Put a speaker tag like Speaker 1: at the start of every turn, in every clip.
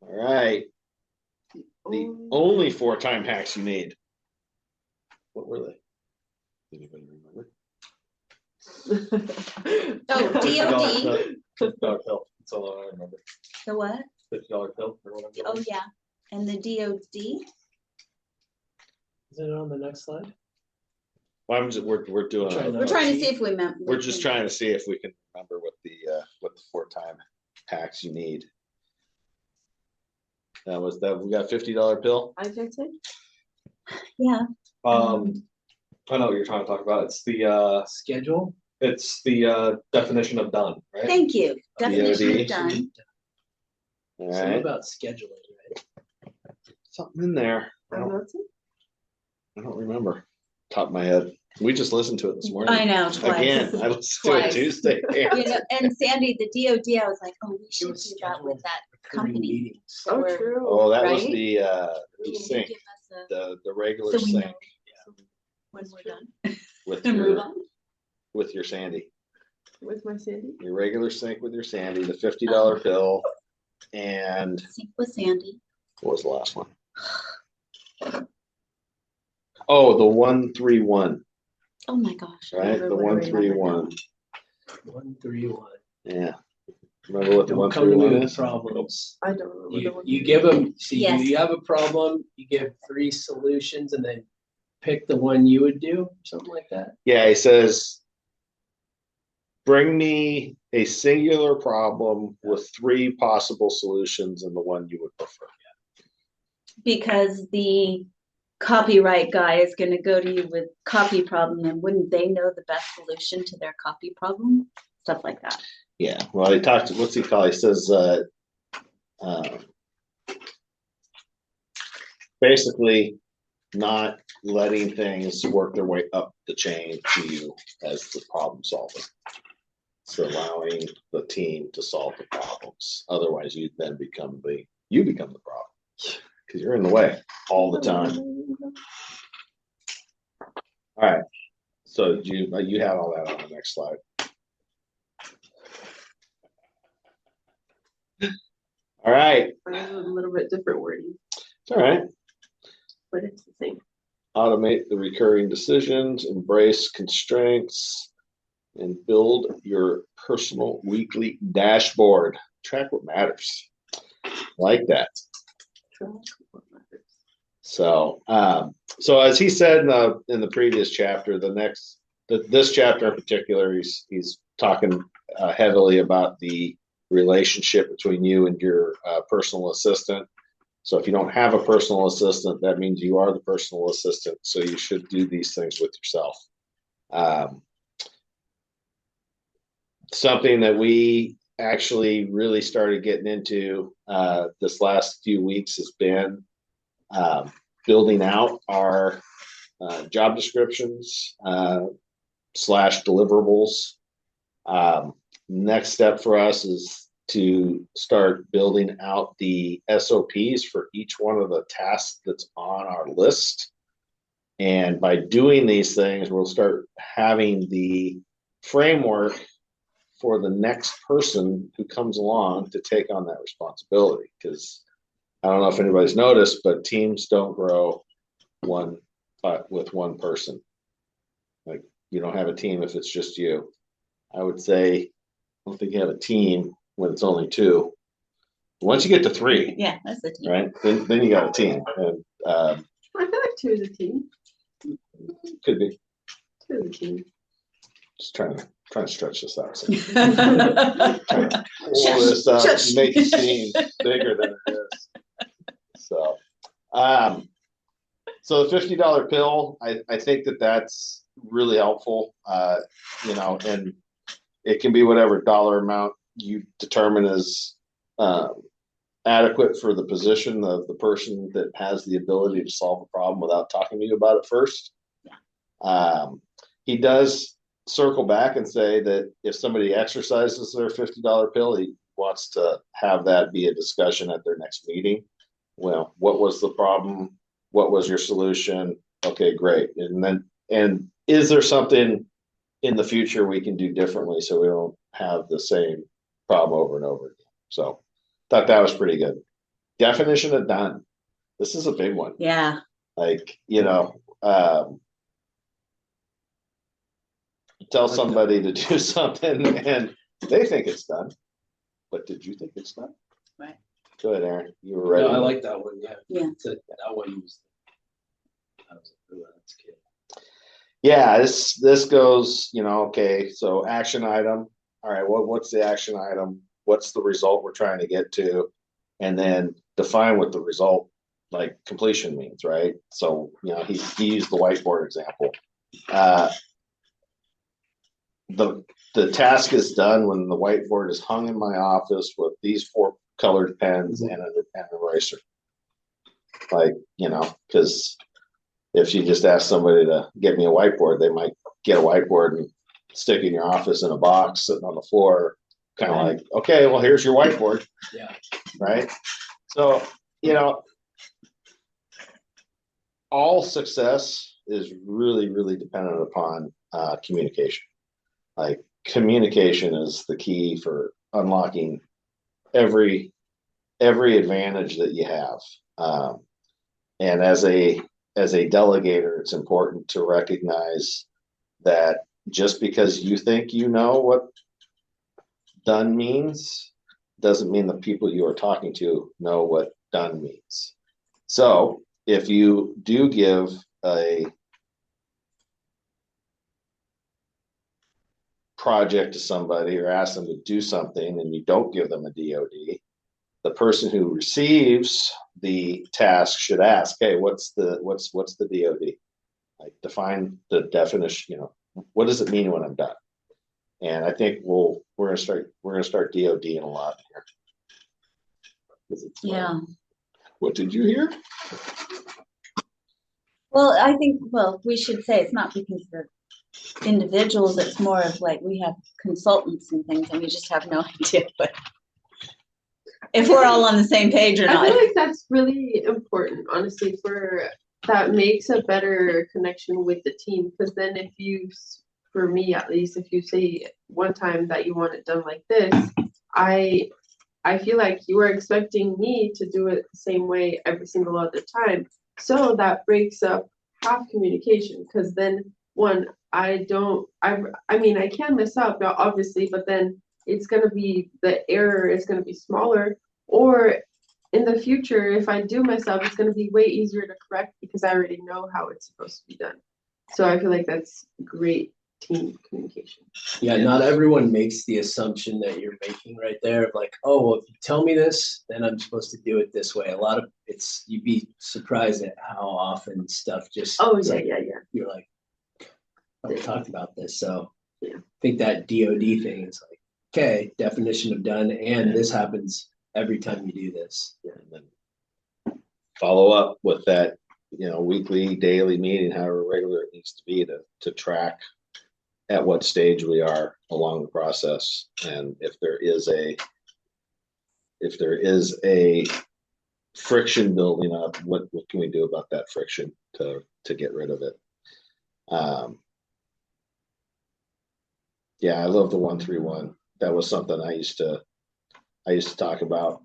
Speaker 1: All right. The only 4-time hacks you need. What were they? Anybody remember?
Speaker 2: Oh, DOD.
Speaker 1: $50 pill. That's all I remember.
Speaker 2: The what?
Speaker 1: $50 pill.
Speaker 2: Oh, yeah. And the DOD?
Speaker 3: Is it on the next slide?
Speaker 1: Well, we're doing.
Speaker 2: We're trying to see if we meant.
Speaker 1: We're just trying to see if we can remember what the 4-time hacks you need. That was that. We got $50 pill.
Speaker 4: I think so.
Speaker 2: Yeah.
Speaker 5: I know what you're trying to talk about. It's the
Speaker 3: Schedule?
Speaker 5: it's the definition of done, right?
Speaker 2: Thank you. Definition
Speaker 1: DOD.
Speaker 2: of done.
Speaker 1: All
Speaker 3: Something
Speaker 1: right.
Speaker 3: about scheduling, right?
Speaker 1: Something in there. I
Speaker 4: I'm
Speaker 1: don't,
Speaker 4: not saying.
Speaker 1: I don't remember. Top of my head. We just listened to it this morning.
Speaker 2: I know, twice.
Speaker 1: Again, I listened to it
Speaker 2: Twice.
Speaker 1: Tuesday.
Speaker 2: You know, and Sandy, the DOD, I was like, oh, we should
Speaker 3: was
Speaker 2: do that with
Speaker 3: scheduled
Speaker 2: that
Speaker 3: Recurring
Speaker 2: company.
Speaker 3: meetings.
Speaker 4: Oh,
Speaker 2: Or-
Speaker 4: true.
Speaker 1: Oh, that was
Speaker 2: Right?
Speaker 1: the
Speaker 2: Will you
Speaker 1: sync,
Speaker 2: give us a-
Speaker 1: the regular
Speaker 2: So we
Speaker 1: sync
Speaker 2: know when we're done.
Speaker 1: with
Speaker 2: To move
Speaker 1: your
Speaker 2: on.
Speaker 1: Sandy.
Speaker 4: With my Sandy.
Speaker 1: Your regular sync with your Sandy, the $50 bill, and
Speaker 2: Sync with Sandy.
Speaker 1: what was the last one? Oh, the 131,
Speaker 2: Oh my gosh. I
Speaker 1: right?
Speaker 2: never
Speaker 1: The
Speaker 2: would remember
Speaker 1: 131.
Speaker 2: that.
Speaker 3: 131.
Speaker 1: Yeah. Remember what the
Speaker 3: Don't come to me
Speaker 1: 131
Speaker 3: with
Speaker 1: is?
Speaker 3: problems.
Speaker 4: I don't remember the one.
Speaker 3: You give them, see,
Speaker 2: Yes.
Speaker 3: you have a problem, you give 3 solutions and then pick the one you would do, something like that.
Speaker 1: Yeah, he says, bring me a singular problem with 3 possible solutions and the one you would prefer.
Speaker 2: Because the copyright guy is going to go to you with copy problem, and wouldn't they know the best solution to their copy problem? Stuff like that.
Speaker 1: Yeah, well, he talked, what's he call? He says, basically not letting things work their way up the chain to you as the problem solver. So allowing the team to solve the problems. Otherwise, you then become the problem because you're in the way all the time. All right. So you have all that on the next slide. All right.
Speaker 4: I have a little bit different wording,
Speaker 1: It's all right.
Speaker 4: but it's the same.
Speaker 1: Automate the recurring decisions, embrace constraints, and build your personal weekly dashboard. Track what matters. Like that. So, so as he said in the previous chapter, this chapter in particular, he's talking heavily about the relationship between you and your personal assistant. So if you don't have a personal assistant, that means you are the personal assistant. So you should do these things with yourself. Something that we actually really started getting into this last few weeks has been building out our job descriptions / deliverables. Next step for us is to start building out the SOPs for each one of the tasks that's on our list. And by doing these things, we'll start having the framework for the next person who comes along to take on that responsibility. Because I don't know if anybody's noticed, but teams don't grow with one person. Like, you don't have a team if it's just you. I would say, I don't think you have a team when it's only 2. Once you get to 3,
Speaker 2: Yeah, that's the team.
Speaker 1: right? Then you got a team, and
Speaker 4: I feel like 2 is a team.
Speaker 1: could be
Speaker 4: 2 is a team.
Speaker 1: just trying to stretch this out. So
Speaker 2: Shush.
Speaker 1: all this stuff
Speaker 2: Shush.
Speaker 1: make it seem bigger than it is. So, so the $50 pill, I think that's really helpful. And it can be whatever dollar amount you determine as adequate for the position of the person that has the ability to solve a problem without talking to you about it first. He does circle back and say that if somebody exercises their $50 pill, he wants to have that be a discussion at their next meeting. Well, what was the problem? What was your solution? Okay, great. And is there something in the future we can do differently so we don't have the same problem over and over again? So thought that was pretty good. definition of done. This is a big one.
Speaker 2: Yeah,
Speaker 1: Like, tell somebody to do something and they think it's done. But did you think it's done?
Speaker 2: Right.
Speaker 1: Go ahead, Aaron. You were ready.
Speaker 3: No, I like that one. Yeah.
Speaker 2: Yeah.
Speaker 3: That one was. I was like, "Ooh, that's good."
Speaker 1: Yeah, this goes, okay, so action item. All right, what's the action item? What's the result we're trying to get to? And then define what the result, like completion means, right? So, he used the whiteboard example. The task is done when the whiteboard is hung in my office with these 4 colored pens and an eraser. Like, because if you just ask somebody to get me a whiteboard, they might get a whiteboard and stick it in your office in a box sitting on the floor, kind of like, okay, well, here's your whiteboard.
Speaker 3: Yeah.
Speaker 1: Right. So, all success is really, really dependent upon communication. Like, communication is the key for unlocking every advantage that you have. And as a delegator, it's important to recognize that just because you think you know what done means doesn't mean the people you are talking to know what done means. So if you do give a project to somebody or ask them to do something and you don't give them a DOD, the person who receives the task should ask, hey, what's the DOD? Like, define the definition, what does it mean when I'm done? And I think we're gonna start DODing a lot here.
Speaker 2: yeah.
Speaker 1: What did you hear?
Speaker 2: Well, I think, we should say it's not because the individuals, it's more of like we have consultants and things and we just have no idea but if we're all on the same page or
Speaker 4: I
Speaker 2: not.
Speaker 4: feel like that's really important, honestly, that makes a better connection with the team. Because then for me at least, if you say one time that you want it done like this, I feel like you are expecting me to do it the same way every single other time. So that breaks up half communication. Because then I mean, I can mess up, obviously, but then the error is going to be smaller, or in the future, if I do mess up, it's going to be way easier to correct because I already know how it's supposed to be done. So I feel like that's great team communication.
Speaker 3: Yeah, not everyone makes the assumption that you're making right there of like, oh, well, if you tell me this, then I'm supposed to do it this way. A lot of you'd be surprised at how often stuff just.
Speaker 4: Oh, yeah,
Speaker 3: like,
Speaker 4: yeah.
Speaker 3: You're like, oh, we talked about this. So
Speaker 4: yeah.
Speaker 3: I think that DOD thing is like, okay, definition of done, and this happens every time you do this.
Speaker 1: Yeah, and then follow up with that, weekly, daily meeting, however regular it needs to be to track at what stage we are along the process. And if there is a friction building up, what can we do about that friction to get rid of it? Yeah, I love the 1-3-1. That was something I used to talk about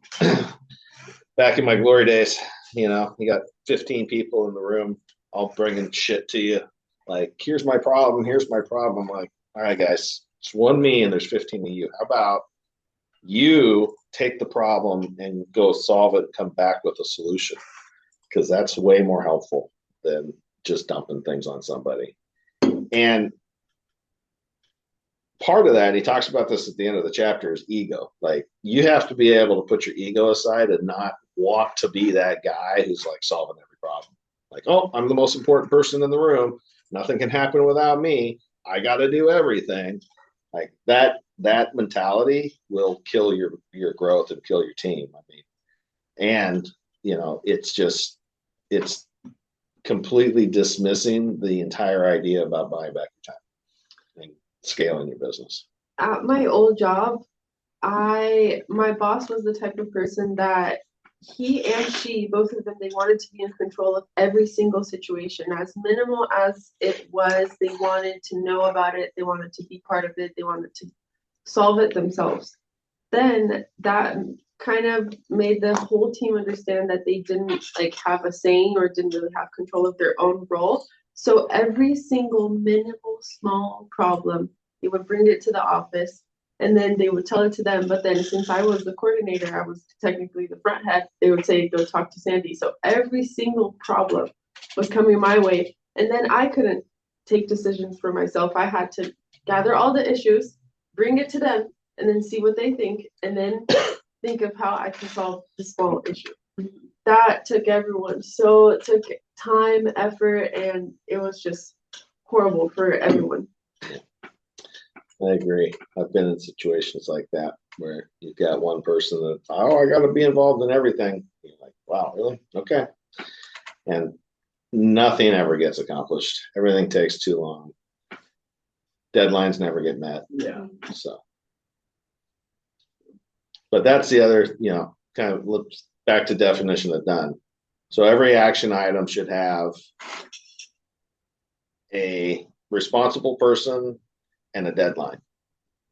Speaker 1: back in my glory days. You got 15 people in the room, all bringing shit to you. Like, here's my problem. I'm like, all right, guys, it's one me and there's 15 of you. How about you take the problem and go solve it, come back with a solution? Because that's way more helpful than just dumping things on somebody. And part of that, he talks about this at the end of the chapter, is ego. Like, you have to be able to put your ego aside and not want to be that guy who's like solving every problem. Like, oh, I'm the most important person in the room. Nothing can happen without me. I got to do everything. Like, that mentality will kill your growth and kill your team. I mean, and it's completely dismissing the entire idea about buying back your time and scaling your business.
Speaker 4: At my old job, my boss was the type of person that he and she, both of them, they wanted to be in control of every single situation, as minimal as it was. They wanted to know about it. They wanted to be part of it. They wanted to solve it themselves. Then that kind of made the whole team understand that they didn't like have a saying or didn't really have control of their own role. So every single minimal small problem, they would bring it to the office and then they would tell it to them. But then since I was the coordinator, I was technically the front head, they would say, go talk to Sandy. So every single problem was coming my way. And then I couldn't take decisions for myself. I had to gather all the issues, bring it to them, and then see what they think, and then think of how I can solve the small issue. That took everyone. So it took time, effort, and it was just horrible for everyone.
Speaker 1: I agree. I've been in situations like that where you've got one person that, oh, I got to be involved in everything. You're like, wow, really? Okay. And nothing ever gets accomplished. Everything takes too long. Deadlines never get met.
Speaker 3: Yeah.
Speaker 1: So, but that's the other, kind of looks back to definition of done. So every action item should have a responsible person and a deadline.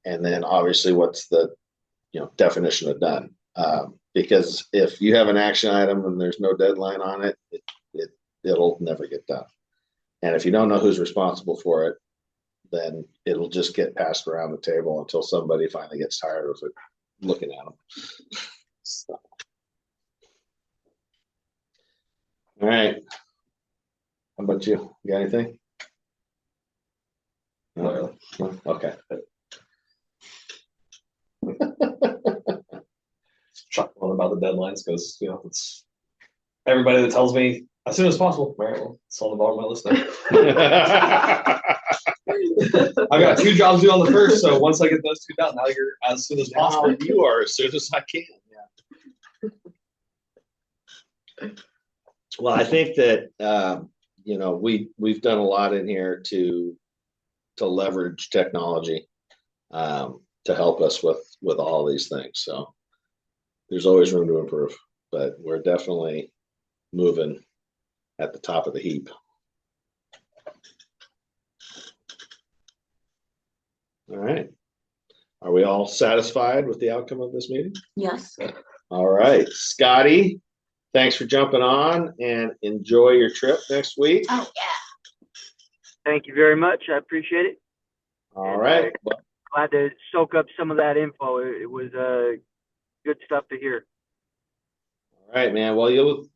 Speaker 1: And then obviously what's the, definition of done. Because if you have an action item and there's no deadline on it, it'll never get done. And if you don't know who's responsible for it, then it'll just get passed around the table until somebody finally gets tired of it looking at them. So. All right. How about you? You got anything? No. Okay.
Speaker 5: Chuckling about the deadlines because it's everybody that tells me as soon as possible. All right, well, it's on the bottom of my list now. I've got 2 jobs due on the 1st, so once I get those 2 done, now you're as soon as possible.
Speaker 1: Now you are as soon as I can. Yeah. Well, I think that we've done a lot in here to leverage technology to help us with all these things. So there's always room to improve, but we're definitely moving at the top of the heap. All right. Are we all satisfied with the outcome of this meeting?
Speaker 2: Yes.
Speaker 1: All right. Scotty, thanks for jumping on and enjoy your trip next week.
Speaker 2: Oh, yeah.
Speaker 6: Thank you very much. I appreciate it.
Speaker 1: All right. Well,
Speaker 6: Glad to soak up some of that info. It was good stuff to hear.
Speaker 1: all right, man. Well, you'll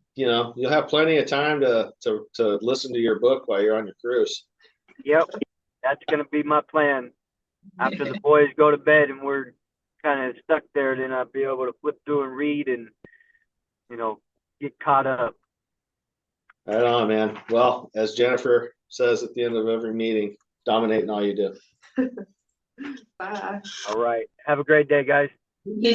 Speaker 1: have plenty of time to listen to your book while you're on your cruise.
Speaker 6: Yep. That's going to be my plan. After the boys go to bed and we're kind of stuck there, then I'll be able to flip through and read and, get caught up.
Speaker 1: Right on, man. Well, as Jennifer says at the end of every meeting, dominate in all you do.
Speaker 4: Bye.
Speaker 6: All right. Have a great day, guys.
Speaker 2: You